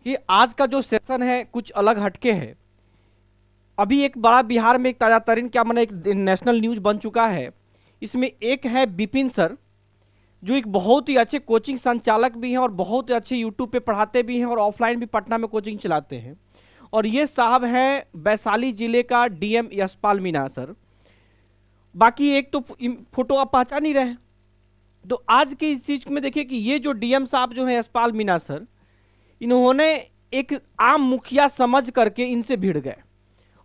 कि आज का जो सेशन है कुछ अलग हटके है। अभी एक बड़ा बिहार में एक ताजा तरीन क्या माने एक नेशनल न्यूज बन चुका है। इसमें एक है विपिन सर, जो एक बहुत ही अच्छे कोचिंग संचालक भी हैं और बहुत ही अच्छे यूट्यूब पे पढ़ाते भी हैं और ऑफलाइन भी पटना में कोचिंग चलाते हैं। और ये साहब हैं वैशाली जिले का डीएम यशपाल मीणा सर। बाकी एक तो फोटो आप पहचान ही रहे हैं। तो आज के इस चीज में देखिए कि ये जो डीएम साहब जो है यशपाल मीणा सर, इन्होंने एक आम मुखिया समझ करके इनसे भिड़ गए।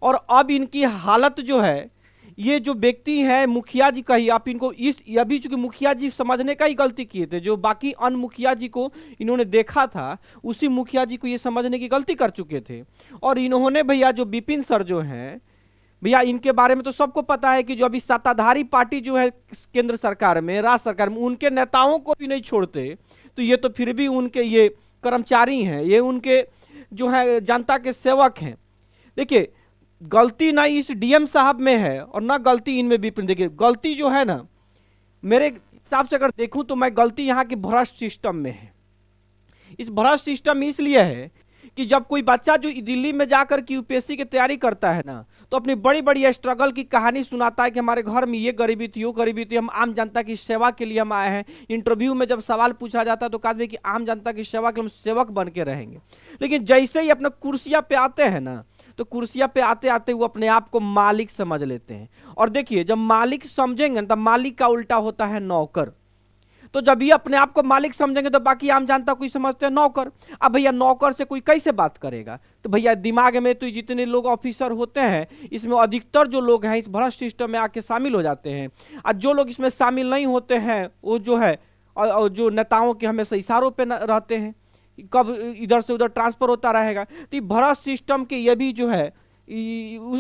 और अब इनकी हालत जो है, ये जो व्यक्ति है मुखिया जी का ही, आप इनको इस अभी चूंकि मुखिया जी समझने का ही गलती किए थे, जो बाकी अन्य मुखिया जी को इन्होंने देखा था उसी मुखिया जी को ये समझने की गलती कर चुके थे। और इन्होंने भैया जो विपिन सर जो हैं भैया, इनके बारे में तो सबको पता है कि जो अभी सत्ताधारी पार्टी जो है केंद्र सरकार में, राज्य सरकार में, उनके नेताओं को भी नहीं छोड़ते। तो ये तो फिर भी उनके ये कर्मचारी हैं, ये उनके जो है जनता के सेवक हैं। देखिए गलती ना इस डीएम साहब में है और ना गलती इनमें विपिन। देखिए गलती जो है ना, मेरे हिसाब से अगर देखूं तो मैं गलती यहाँ की भ्रष्ट सिस्टम में है। इस भ्रष्ट सिस्टम इसलिए है कि जब कोई बच्चा जो दिल्ली में जाकर के यूपीएससी की तैयारी करता है ना, तो अपनी बड़ी बड़ी स्ट्रगल की कहानी सुनाता है कि हमारे घर में ये गरीबी थी, वो गरीबी थी, हम आम जनता की सेवा के लिए हम आए हैं। इंटरव्यू में जब सवाल पूछा जाता है तो कहते हैं कि आम जनता की सेवा के हम सेवक बन के रहेंगे। लेकिन जैसे ही अपने कुर्सियां पे आते हैं ना, तो कुर्सियां पे आते आते वो अपने आप को मालिक समझ लेते हैं। और देखिए जब मालिक समझेंगे तो मालिक का उल्टा होता है नौकर। तो जब ये अपने आप को मालिक समझेंगे तो बाकी आम जनता कोई समझते हैं नौकर। अब भैया नौकर से कोई कैसे बात करेगा? तो भैया दिमाग में तो जितने लोग ऑफिसर होते हैं, इसमें अधिकतर जो लोग हैं इस भ्रष्ट सिस्टम में आके शामिल हो जाते हैं। और जो लोग इसमें शामिल नहीं होते हैं वो जो है और जो नेताओं के हमेशा इशारों पे रहते हैं, कब इधर से उधर ट्रांसफर होता रहेगा। तो ये भ्रष्ट सिस्टम के ये भी जो है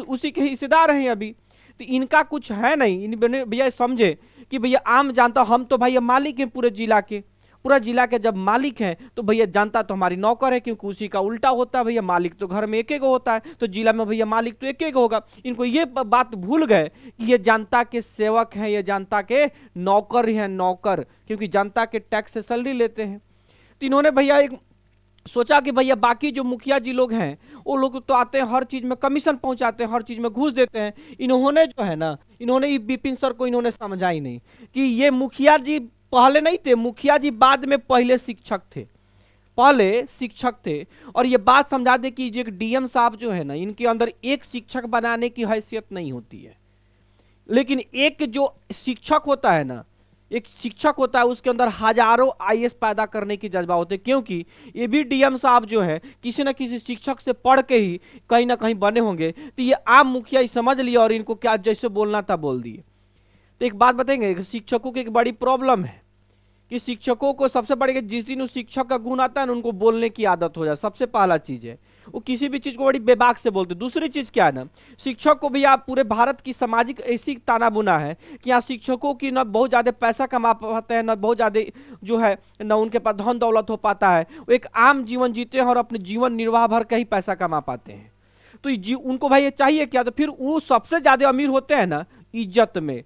उसी के हिस्सेदार हैं अभी। तो इनका कुछ है नहीं। इन भैया समझे कि भैया आम जनता, हम तो भैया मालिक हैं पूरे जिला के, पूरा जिला के जब मालिक हैं तो भैया जनता तो हमारी नौकर है, क्योंकि उसी का उल्टा होता है। भैया मालिक तो घर में एक एक होता है, तो जिला में भैया मालिक तो एक एक होगा। इनको ये बात भूल गए कि ये जनता के सेवक हैं, ये जनता के नौकर हैं, नौकर, क्योंकि जनता के टैक्स से सैलरी लेते हैं। तो इन्होंने भैया एक सोचा कि भैया बाकी जो मुखिया जी लोग हैं वो लोग तो आते हैं हर चीज में कमीशन पहुंचाते हैं, हर चीज में घूस देते हैं। इन्होंने जो है ना, इन्होंने विपिन सर को इन्होंने समझा ही नहीं कि ये मुखिया जी पहले नहीं थे, मुखिया जी बाद में पहले शिक्षक थे, पहले शिक्षक थे। और ये बात समझा दे कि जो डीएम साहब जो है ना, इनके अंदर एक शिक्षक बनाने की हैसियत नहीं होती है, लेकिन एक जो शिक्षक होता है ना, एक शिक्षक होता है, उसके अंदर हजारों आईएएस पैदा करने की जज्बा होते हैं। क्योंकि ये भी डीएम साहब जो है किसी न किसी शिक्षक से पढ़ के ही कहीं ना कहीं बने होंगे। तो ये आम मुखिया ही समझ लिया और इनको क्या जैसे बोलना था बोल दिए। तो एक बात बताएंगे, शिक्षकों की एक बड़ी प्रॉब्लम है कि शिक्षकों को सबसे बड़ी, जिस दिन उस शिक्षक का गुण आता है ना, उनको बोलने की आदत हो जाए। सबसे पहला चीज है वो किसी भी चीज को बड़ी बेबाक से बोलते। दूसरी चीज क्या है ना, शिक्षक को भी आप पूरे भारत की सामाजिक ऐसी ताना बुना है कि यहाँ शिक्षकों की ना बहुत ज्यादा पैसा कमा पाते हैं, ना बहुत ज्यादा जो है ना उनके पास धन दौलत हो पाता है। वो एक आम जीवन जीते हैं और अपने जीवन निर्वाह भर का ही पैसा कमा पाते हैं। तो उनको भाई ये चाहिए क्या? तो फिर वो सबसे ज्यादा अमीर होते हैं ना इज्जत में।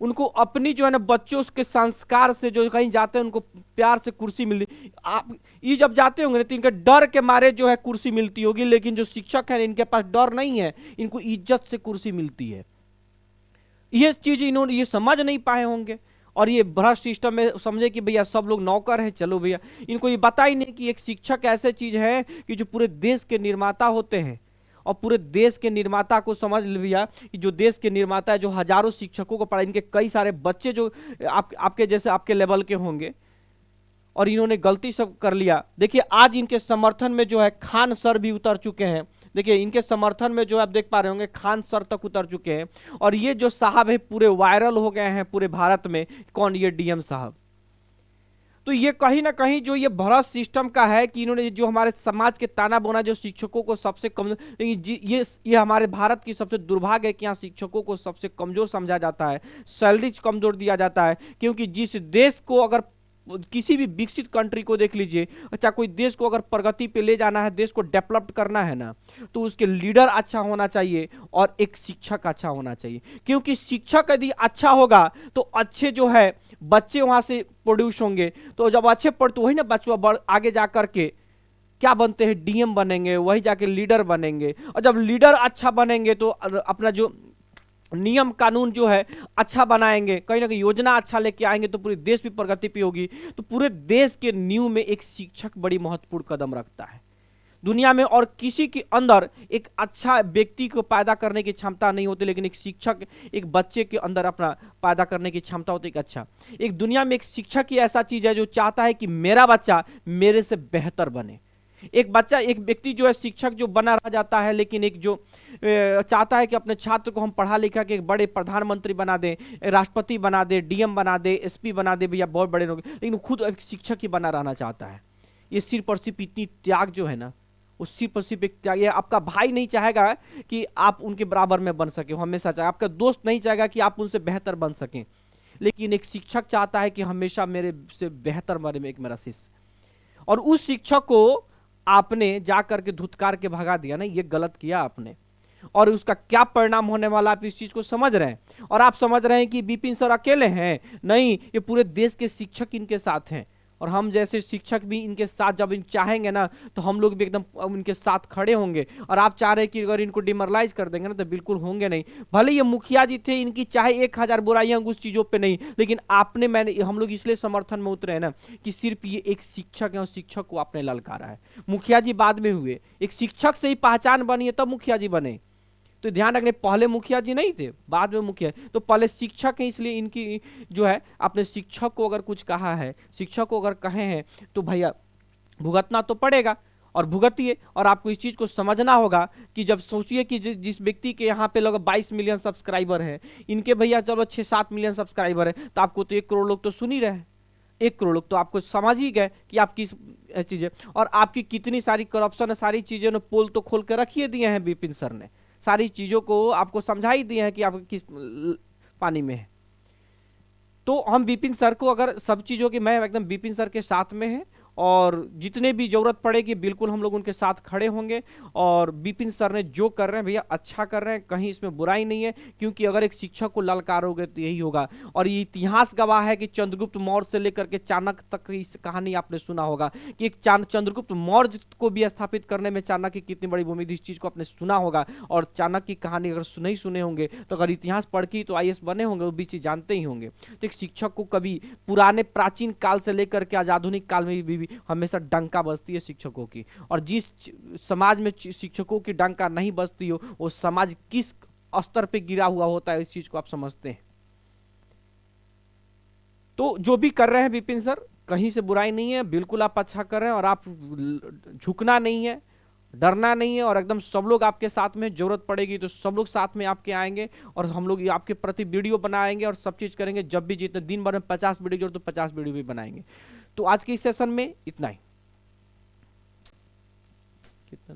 उनको अपनी जो है ना बच्चों के संस्कार से, जो कहीं जाते हैं उनको प्यार से कुर्सी मिलती। आप ये जब जाते होंगे तो इनके डर के मारे जो है कुर्सी मिलती होगी, लेकिन जो शिक्षक है इनके पास डर नहीं है, इनको इज्जत से कुर्सी मिलती है। ये चीज इन्होंने ये समझ नहीं पाए होंगे। और ये भ्रष्ट सिस्टम में समझे कि भैया सब लोग नौकर हैं, चलो भैया। इनको ये पता ही नहीं कि एक शिक्षक ऐसे चीज है कि जो पूरे देश के निर्माता होते हैं। और पूरे देश के निर्माता को समझ लिया कि जो देश के निर्माता है, जो हजारों शिक्षकों को पढ़ा, इनके कई सारे बच्चे जो आपके जैसे आपके लेवल के होंगे, और इन्होंने गलती सब कर लिया। देखिए आज इनके समर्थन में जो है खान सर भी उतर चुके हैं। देखिए इनके समर्थन में जो आप देख पा रहे होंगे खान सर तक उतर चुके हैं। और ये जो साहब है पूरे वायरल हो गए हैं पूरे भारत में। कौन? ये डीएम साहब। तो ये कहीं ना कहीं जो ये भ्रष्ट सिस्टम का है कि इन्होंने जो हमारे समाज के ताना बोना, जो शिक्षकों को सबसे कम, ये हमारे भारत की सबसे दुर्भाग्य है कि यहाँ शिक्षकों को सबसे कमजोर समझा जाता है, सैलरी कमजोर दिया जाता है। क्योंकि जिस देश को, अगर किसी भी विकसित कंट्री को देख लीजिए, अच्छा कोई देश को अगर प्रगति पे ले जाना है, देश को डेवलप करना है ना, तो उसके लीडर अच्छा होना चाहिए और एक शिक्षक अच्छा होना चाहिए। क्योंकि शिक्षक यदि अच्छा होगा तो अच्छे जो है बच्चे वहां से प्रोड्यूस होंगे। तो जब अच्छे पढ़ते वही ना बच्चा आगे जा करके क्या बनते हैं, डीएम बनेंगे, वही जाके लीडर बनेंगे। और जब लीडर अच्छा बनेंगे तो अपना जो नियम कानून जो है अच्छा बनाएंगे, कहीं ना कहीं योजना अच्छा लेके आएंगे, तो पूरे देश भी प्रगति पे होगी। तो पूरे देश के नींव में एक शिक्षक बड़ी महत्वपूर्ण कदम रखता है दुनिया में। और किसी के अंदर एक अच्छा व्यक्ति को पैदा करने की क्षमता नहीं होती, लेकिन एक शिक्षक एक बच्चे के अंदर अपना पैदा करने की क्षमता होती है। अच्छा, एक दुनिया में एक शिक्षक ही ऐसा चीज है जो चाहता है कि मेरा बच्चा मेरे से बेहतर बने। एक बच्चा, एक व्यक्ति जो है शिक्षक जो बना रह जाता है, लेकिन एक जो चाहता है कि अपने छात्र को हम पढ़ा लिखा के एक बड़े प्रधानमंत्री बना दें, राष्ट्रपति बना दे, डीएम बना दे, एसपी बना दे, भैया बहुत बड़े लोग, लेकिन वो खुद एक शिक्षक ही बना रहना चाहता है। ये सिर्फ और सिर्फ इतनी त्याग जो है ना, उस सिर्फ और सिर्फ एक त्याग। ये आपका भाई नहीं चाहेगा कि आप उनके बराबर में बन सके, हमेशा चाहे, आपका दोस्त नहीं चाहेगा कि आप उनसे बेहतर बन सकें, लेकिन एक शिक्षक चाहता है कि हमेशा मेरे से बेहतर बने में एक मेरा शिष्य। और उस शिक्षक को आपने जा करके धुतकार के भगा दिया ना, ये गलत किया आपने। और उसका क्या परिणाम होने वाला, आप इस चीज को समझ रहे हैं। और आप समझ रहे हैं कि बिपिन सर अकेले हैं, नहीं, ये पूरे देश के शिक्षक इनके साथ हैं। और हम जैसे शिक्षक भी इनके साथ जब इन चाहेंगे ना, तो हम लोग भी एकदम इनके साथ खड़े होंगे। और आप चाह रहे हैं कि अगर इनको डिमोरलाइज कर देंगे ना, तो बिल्कुल होंगे नहीं। भले ये मुखिया जी थे, इनकी चाहे 1000 बुराइयां उस चीजों पे नहीं, लेकिन आपने, मैंने, हम लोग इसलिए समर्थन में उतरे हैं ना कि सिर्फ ये एक शिक्षक है और शिक्षक को आपने ललकारा है। मुखिया जी बाद में हुए, एक शिक्षक से ही पहचान बनी है तब मुखिया जी बने। तो ध्यान रखने, पहले मुखिया जी नहीं थे, बाद में मुखिया, तो पहले शिक्षक है, इसलिए इनकी जो है, अपने शिक्षक को अगर कुछ कहा है, शिक्षक को अगर कहे हैं, तो भैया भुगतना तो पड़ेगा और भुगतिए। और आपको इस चीज को समझना होगा कि जब सोचिए कि जिस व्यक्ति के यहाँ पे लगभग 22 मिलियन सब्सक्राइबर हैं, इनके भैया चलो 6-7 मिलियन सब्सक्राइबर है, तो आपको तो 1 करोड़ लोग तो सुन ही रहे हैं। 1 करोड़ लोग तो आपको समझ ही गए कि आप किस चीजें, और आपकी कितनी सारी करप्शन है, सारी चीजें ने पोल तो खोल के रखिए दिए हैं बिपिन सर ने, सारी चीजों को आपको समझा ही दिए हैं कि आप किस पानी में है। तो हम बिपिन सर को, अगर सब चीजों की, मैं एकदम बिपिन सर के साथ में है, और जितने भी जरूरत पड़ेगी बिल्कुल हम लोग उनके साथ खड़े होंगे। और बिपिन सर ने जो कर रहे हैं भैया अच्छा कर रहे हैं, कहीं इसमें बुराई नहीं है, क्योंकि अगर एक शिक्षक को ललकारोगे तो यही होगा। और ये इतिहास गवाह है कि चंद्रगुप्त मौर्य से लेकर के चाणक्य तक इस कहानी आपने सुना होगा कि एक चंद्रगुप्त मौर्य को भी स्थापित करने में चाणक्य की कितनी बड़ी भूमिका, इस चीज को आपने सुना होगा। और चाणक्य की कहानी अगर नहीं सुने होंगे, तो अगर इतिहास पढ़ के तो IAS बने होंगे, वो भी चीज जानते ही होंगे। तो एक शिक्षक को कभी पुराने प्राचीन काल से लेकर के आज आधुनिक काल में भी हमेशा डंका बजती है शिक्षकों की। और जिस समाज में शिक्षकों की डंका नहीं बजती हो, वो समाज किस स्तर पे गिरा हुआ होता है, इस चीज को आप समझते हैं। तो जो भी कर रहे हैं बिपिन सर, कहीं से बुराई नहीं है, बिल्कुल आप अच्छा कर रहे हैं। और आप झुकना नहीं है, डरना नहीं है, और एकदम सब लोग आपके साथ में, जरूरत पड़ेगी तो सब लोग साथ में आपके आएंगे, और हम लोग आपके प्रति वीडियो बनाएंगे और सब चीज करेंगे। जब भी जितने दिन भर में 50 वीडियो जरूरत तो 50 वीडियो भी बनाएंगे। तो आज के इस सेशन में इतना ही। कितना